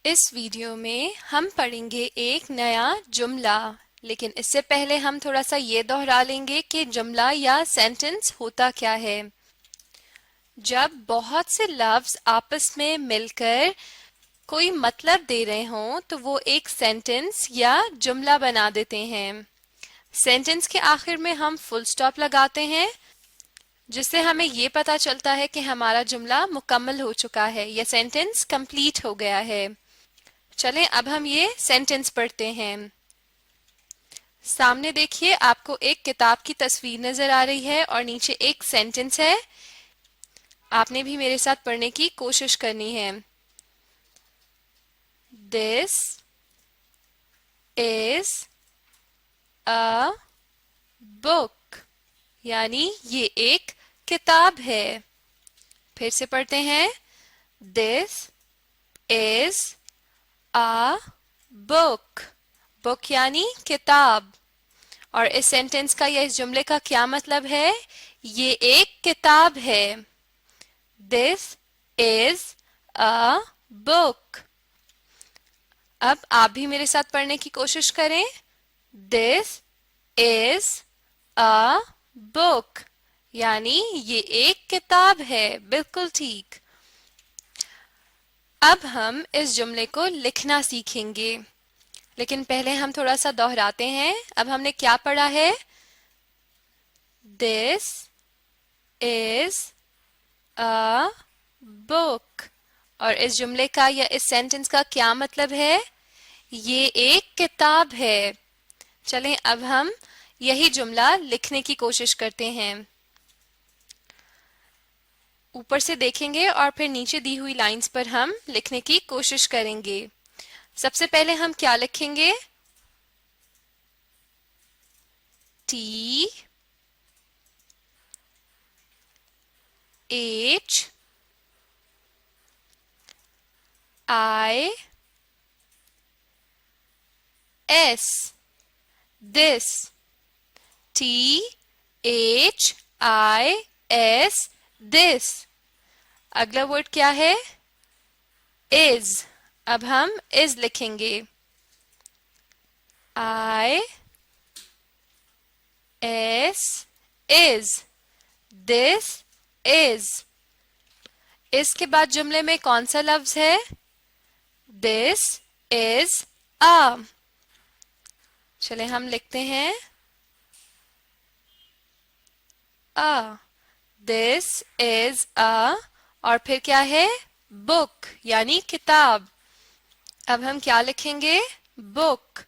اس video میں ہم پڑھیں گے ایک نیا جملہ، لیکن اس سے پہلے ہم تھوڑا سا یہ دہرا لیں گے کہ جملہ یا سینٹنس ہوتا کیا ہے۔ جب بہت سے لفظ آپس میں مل کر کوئی مطلب دے رہے ہوں تو وہ ایک سینٹنس یا جملہ بنا دیتے ہیں۔ سینٹنس کے آخر میں ہم فل سٹاپ لگاتے ہیں، جس سے ہمیں یہ پتا چلتا ہے کہ ہمارا جملہ مکمل ہو چکا ہے یا سینٹنس کمپلیٹ ہو گیا ہے۔ چلیں اب ہم یہ سینٹنس پڑھتے ہیں۔ سامنے دیکھیے، آپ کو ایک کتاب کی تصویر نظر آ رہی ہے اور نیچے ایک سینٹنس ہے۔ آپ نے بھی میرے ساتھ پڑھنے کی کوشش کرنی ہے۔ This is a book، یعنی یہ ایک کتاب ہے۔ پھر سے پڑھتے ہیں۔ This is a book، book یعنی کتاب۔ اور اس سینٹنس کا یا اس جملے کا کیا مطلب ہے؟ یہ ایک کتاب ہے۔ This is a book۔ اب آپ بھی میرے ساتھ پڑھنے کی کوشش کریں۔ This is a book، یعنی یہ ایک کتاب ہے۔ بالکل ٹھیک۔ اب ہم اس جملے کو لکھنا سیکھیں گے، لیکن پہلے ہم تھوڑا سا دہراتے ہیں۔ اب ہم نے کیا پڑھا ہے؟ This is a book، اور اس جملے کا یا اس سینٹنس کا کیا مطلب ہے؟ یہ ایک کتاب ہے۔ چلیں اب ہم یہی جملہ لکھنے کی کوشش کرتے ہیں۔ اوپر سے دیکھیں گے اور پھر نیچے دی ہوئی لائنز پر ہم لکھنے کی کوشش کریں گے۔ سب سے پہلے ہم کیا لکھیں گے؟ THEIS this، THIS this۔ اگلا ورڈ کیا ہے؟ is۔ اب ہم is لکھیں گے۔ is this is۔ اس کے بعد جملے میں کون سا لفظ ہے؟ This is a۔ چلیں ہم لکھتے ہیں a۔ This is a، اور پھر کیا ہے؟ book یعنی کتاب۔ اب ہم کیا لکھیں گے؟ book۔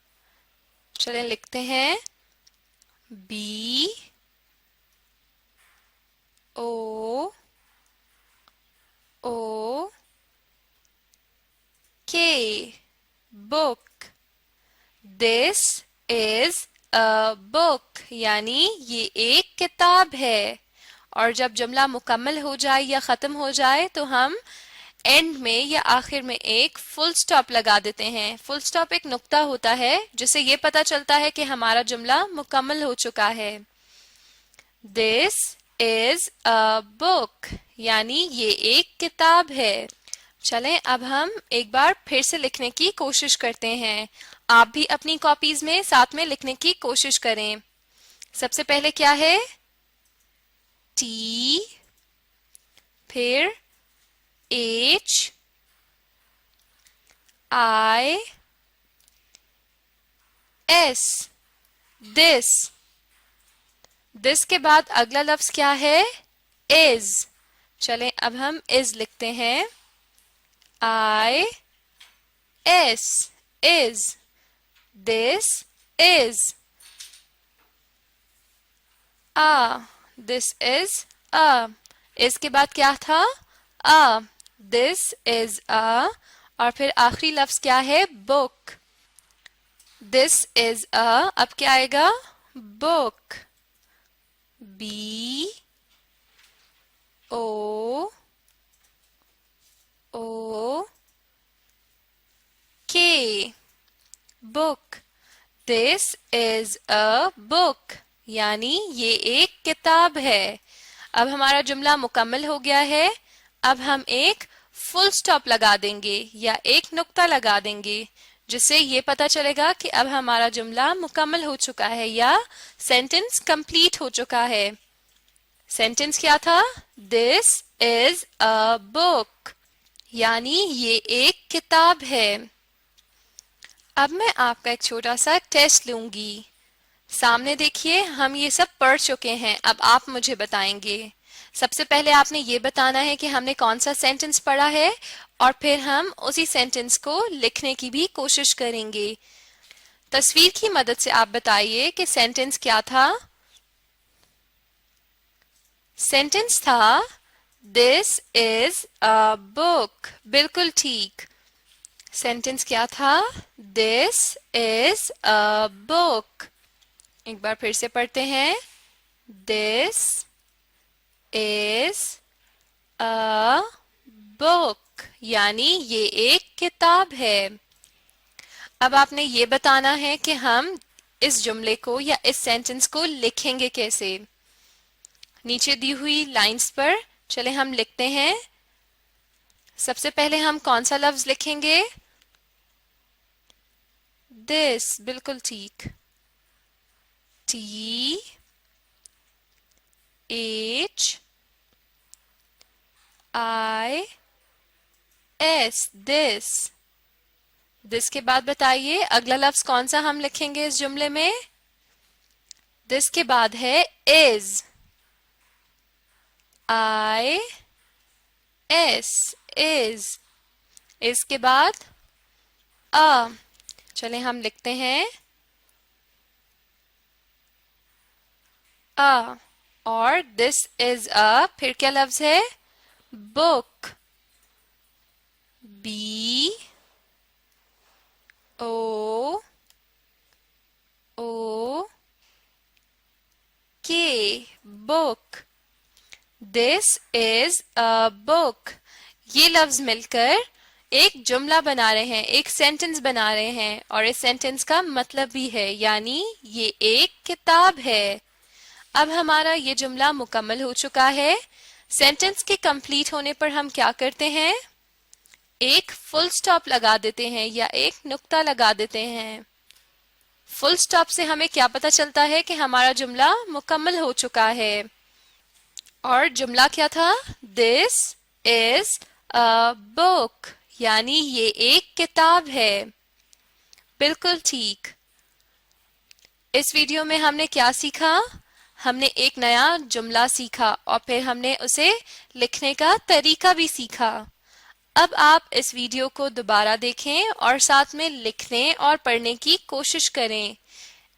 چلیں لکھتے ہیں BOOK، book۔ This is a book، یعنی یہ ایک کتاب ہے۔ اور جب جملہ مکمل ہو جائے یا ختم ہو جائے تو ہم اینڈ میں یا آخر میں ایک فل سٹاپ لگا دیتے ہیں۔ فل سٹاپ ایک نقطہ ہوتا ہے جس سے یہ پتا چلتا ہے کہ ہمارا جملہ مکمل ہو چکا ہے۔ This is a book، یعنی یہ ایک کتاب ہے۔ چلیں اب ہم ایک بار پھر سے لکھنے کی کوشش کرتے ہیں۔ آپ بھی اپنی کاپیز میں ساتھ میں لکھنے کی کوشش کریں۔ سب سے پہلے کیا ہے؟ T، پھر H I S this۔ this کے بعد اگلا لفظ کیا ہے؟ is۔ چلیں اب ہم is لکھتے ہیں۔ is is this is a۔ this is a۔ اس کے بعد کیا تھا؟ a۔ this is a، اور پھر آخری لفظ کیا ہے؟ book۔ this is a، اب کیا آئے گا؟ book۔ BOOK، book۔ This is a book، یعنی یہ ایک کتاب ہے۔ اب ہمارا جملہ مکمل ہو گیا ہے۔ اب ہم ایک فل سٹاپ لگا دیں گے یا ایک نقطہ لگا دیں گے جس سے یہ پتا چلے گا کہ اب ہمارا جملہ مکمل ہو چکا ہے یا سینٹنس کمپلیٹ ہو چکا ہے. سینٹنس کیا تھا؟ This is a book یعنی یہ ایک کتاب ہے. اب میں آپ کا ایک چھوٹا سا ٹیسٹ لوں گی. سامنے دیکھیے ہم یہ سب پڑھ چکے ہیں. اب آپ مجھے بتائیں گے. سب سے پہلے آپ نے یہ بتانا ہے کہ ہم نے کون سا سینٹنس پڑھا ہے اور پھر ہم اسی سینٹنس کو لکھنے کی بھی کوشش کریں گے. تصویر کی مدد سے آپ بتائیے کہ سینٹنس کیا تھا. سینٹنس تھا This is a book. بالکل ٹھیک. سینٹنس کیا تھا؟ This is a book. ایک بار پھر سے پڑھتے ہیں. This is a book یعنی یہ ایک کتاب ہے. اب آپ نے یہ بتانا ہے کہ ہم اس جملے کو یا اس سینٹنس کو لکھیں گے کیسے. نیچے دی ہوئی لائنز پر چلے ہم لکھتے ہیں. سب سے پہلے ہم کون سا لفظ لکھیں گے؟ This. بالکل ٹھیک. T H I S. This. This کے بعد بتائیے اگلا لفظ کون سا ہم لکھیں گے اس جملے میں؟ This کے بعد ہے is. I S. is. اس کے بعد a. چلیں ہم لکھتے ہیں a. اور this is a. پھر کیا لفظ ہے؟ book. B O O K. book. This is a book. یہ لفظ مل کر ایک جملہ بنا رہے ہیں, ایک سینٹنس بنا رہے ہیں, اور اس سینٹنس کا مطلب بھی ہے یعنی یہ ایک کتاب ہے. اب ہمارا یہ جملہ مکمل ہو چکا ہے. سینٹنس کے کمپلیٹ ہونے پر ہم کیا کرتے ہیں؟ ایک فل سٹاپ لگا دیتے ہیں یا ایک نقطہ لگا دیتے ہیں. فل سٹاپ سے ہمیں کیا پتا چلتا ہے کہ ہمارا جملہ مکمل ہو چکا ہے. اور جملہ کیا تھا؟ This is a book یعنی یہ ایک کتاب ہے. بالکل ٹھیک. اس ویڈیو میں ہم نے کیا سیکھا؟ ہم نے ایک نیا جملہ سیکھا اور پھر ہم نے اسے لکھنے کا طریقہ بھی سیکھا. اب آپ اس ویڈیو کو دوبارہ دیکھیں اور ساتھ میں لکھنے اور پڑھنے کی کوشش کریں.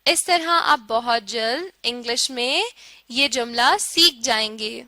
اس طرح آپ بہت جلد انگلش میں یہ جملہ سیکھ جائیں گے.